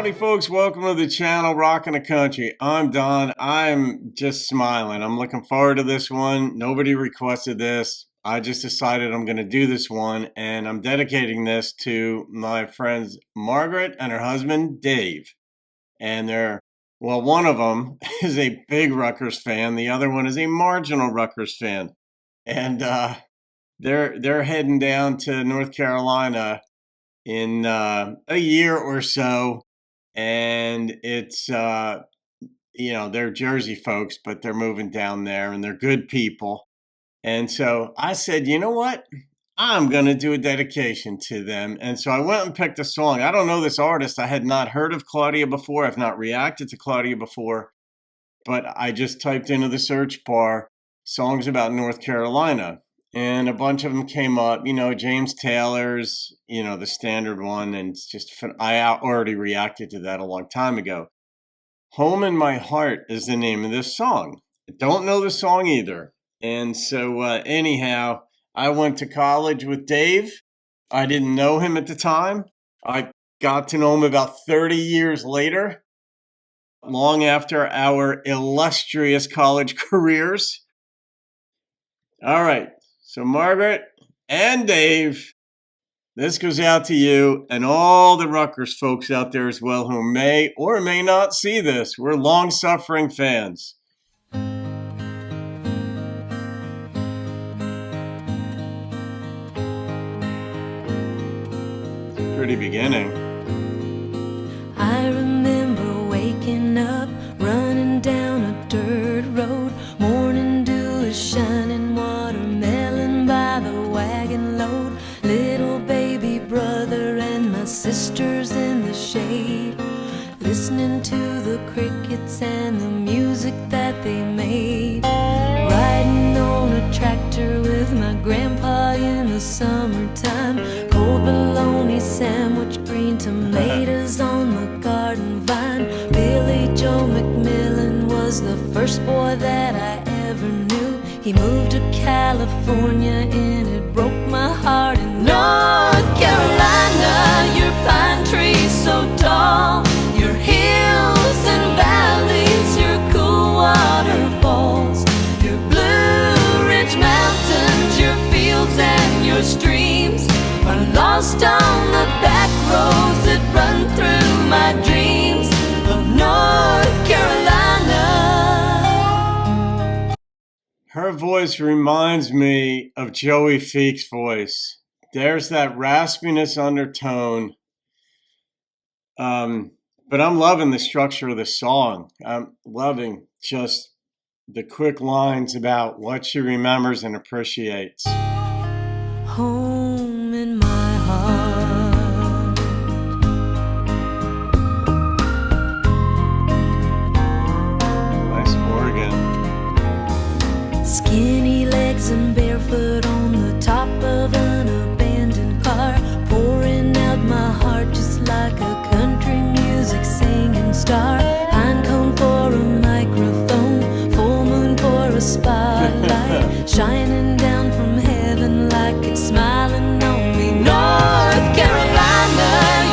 Howdy folks, welcome to the channel Rockin' the Country. I'm Don. I'm just smiling. I'm looking forward to this one. Nobody requested this. I just decided I'm going to do this one, and I'm dedicating this to my friends Margaret and her husband Dave. And one of them is a big Rutgers fan. The other one is a marginal Rutgers fan. And they're heading down to North Carolina in a year or so. And it's, they're Jersey folks, but they're moving down there and they're good people. And so I said, you know what? I'm going to do a dedication to them. And so I went and picked a song. I don't know this artist. I had not heard of Claudia before. I've not reacted to Claudia before, but I just typed into the search bar songs about North Carolina. And a bunch of them came up, James Taylor's, the standard one. And it's just, I already reacted to that a long time ago. Home in My Heart is the name of this song. I don't know the song either. And so anyhow, I went to college with Dave. I didn't know him at the time. I got to know him about 30 years later, long after our illustrious college careers. All right. So Margaret and Dave, this goes out to you and all the Rutgers folks out there as well who may or may not see this. We're long-suffering fans. Pretty beginning. I remember waking up, running down a dirt road. Morning dew is shining, watermelon by the wagon load. Little baby brother and my sisters in the shade, listening to the crickets and the music that they made. Riding on a tractor with my grandpa in the summertime. Cold bologna sandwich, green tomatoes on the garden vine. Billy Joe McMillan was the first boy that I ever knew. He moved to California and it broke my heart. In North Carolina, your pine trees so tall, your hills and valleys, your cool waterfalls, your Blue Ridge Mountains, your fields and your streams are lost on the back roads that run through my dreams of North Carolina. Her voice reminds me of Joey Feek's voice. There's that raspiness undertone. But I'm loving the structure of the song. I'm loving just the quick lines about what she remembers and appreciates. Home in my heart, Nice organ. skinny legs and barefoot on the top of an abandoned car, pouring out my heart just like a country music singing star. Pine cone for a microphone, full moon for a spotlight, shining down from heaven like it's smiling on me. North Carolina,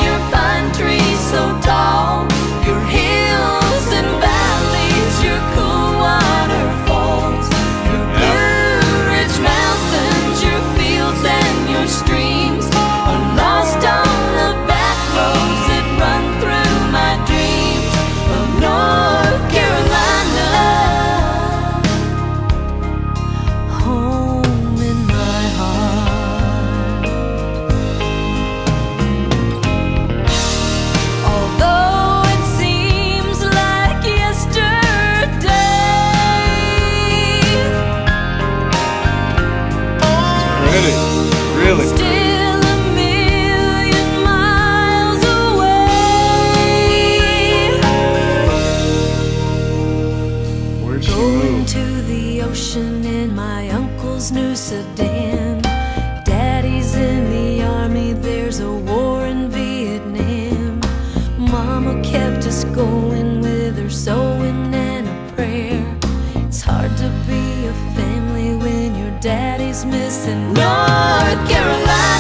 your pine trees so tall, your hills and valleys, your cool waterfalls, your Blue Ridge Mountains, your fields and your streams are lost on the back roads that run through my dreams of North Carolina. Home in my heart. Although it seems like yesterday, Pretty. Really. still a million miles away. Where'd she Going move? to the ocean in my uncle's new sedan. Daddy's in the army, there's a war in Vietnam. Mama kept us going with her sewing and a prayer. It's hard to be a family when your daddy's missing. North Carolina,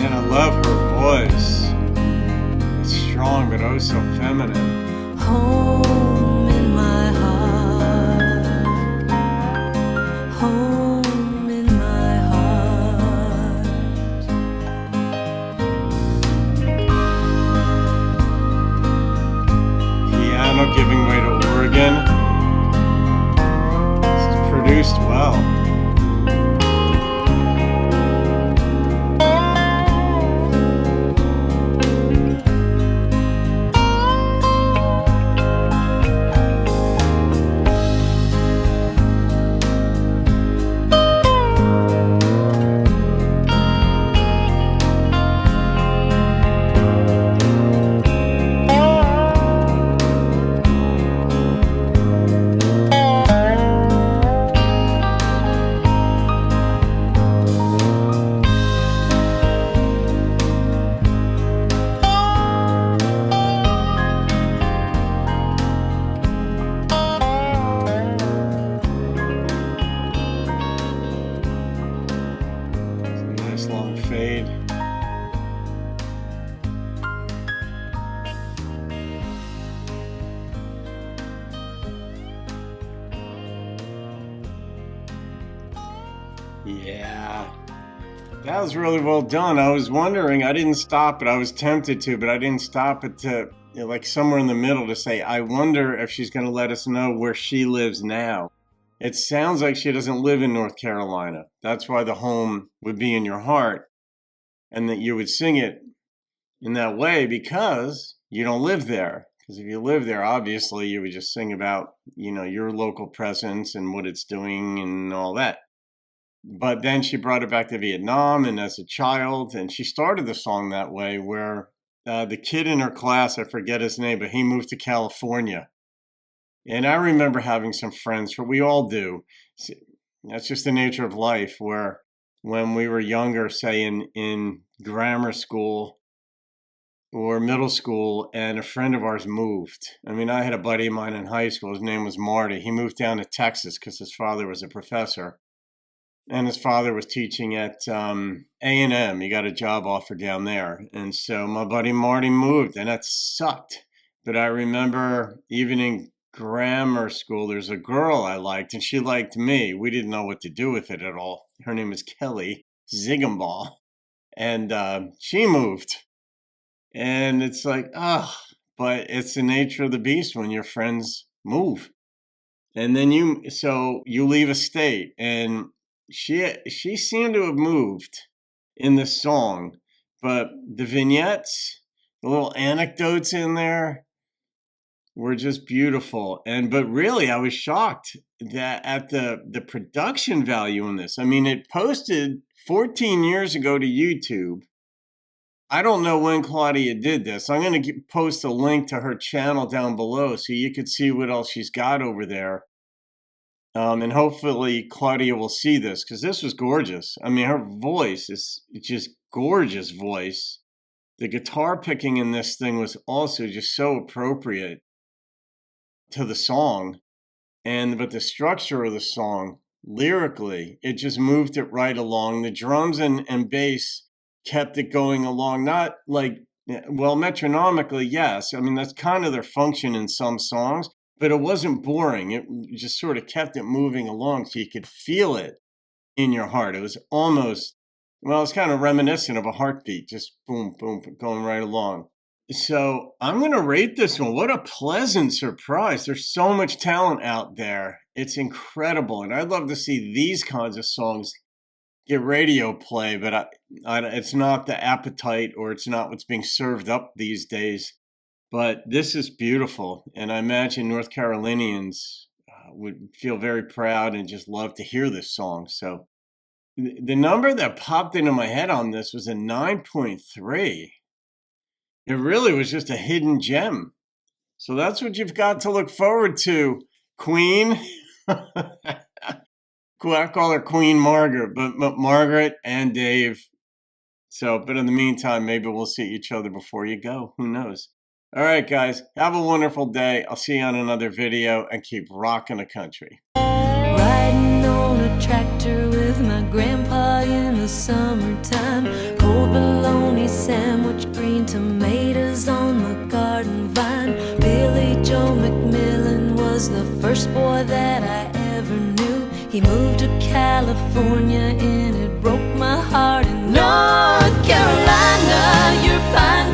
And I love her voice. It's strong, but oh so feminine. Home in my heart. Home in my heart. Piano giving way to organ. This is produced well. Long fade. Yeah, that was really well done. I was wondering, I didn't stop it. I was tempted to, but I didn't stop it to, like somewhere in the middle to say, I wonder if she's going to let us know where she lives now. It sounds like she doesn't live in North Carolina. That's why the home would be in your heart, and that you would sing it in that way because you don't live there. Because if you live there, obviously you would just sing about, your local presence and what it's doing and all that. But then she brought it back to Vietnam and as a child, and she started the song that way where the kid in her class, I forget his name, but he moved to California. And I remember having some friends, for we all do. That's just the nature of life, where when we were younger, say in grammar school or middle school, and a friend of ours moved. I mean, I had a buddy of mine in high school. His name was Marty. He moved down to Texas because his father was a professor. And his father was teaching at A&M. He got a job offer down there. And so my buddy Marty moved, and that sucked. But I remember even in grammar school, there's a girl I liked, and she liked me. We didn't know what to do with it at all. Her name is Kelly Ziegenball. And she moved. And it's like, but it's the nature of the beast when your friends move. And then you leave a state, and she seemed to have moved in the song, but the vignettes, the little anecdotes in there were just beautiful. But really, I was shocked that at the production value in this. I mean, it posted 14 years ago to YouTube. I don't know when Claudia did this. I'm going to post a link to her channel down below so you could see what else she's got over there. And hopefully Claudia will see this, because this was gorgeous. I mean, her voice is just gorgeous voice. The guitar picking in this thing was also just so appropriate to the song. But the structure of the song, lyrically, it just moved it right along. The drums and bass kept it going along, not like, well, metronomically, yes. I mean, that's kind of their function in some songs, but it wasn't boring. It just sort of kept it moving along so you could feel it in your heart. It was almost, well, it's kind of reminiscent of a heartbeat, just boom, boom, going right along. So I'm going to rate this one. What a pleasant surprise. There's so much talent out there. It's incredible. And I'd love to see these kinds of songs get radio play, but it's not the appetite, or it's not what's being served up these days. But this is beautiful. And I imagine North Carolinians would feel very proud and just love to hear this song. So the number that popped into my head on this was a 9.3. It really was just a hidden gem. So that's what you've got to look forward to, Queen. I call her Queen Margaret, but Margaret and Dave. But in the meantime, maybe we'll see each other before you go. Who knows? All right, guys, have a wonderful day. I'll see you on another video, and keep rocking the country. Riding on a tractor with my grandpa in the summertime, cold but lonely. bologna sandwich, green tomatoes on the garden vine. Billy Joe McMillan was the first boy that I ever knew. He moved to California and it broke my heart. In North Carolina, your pine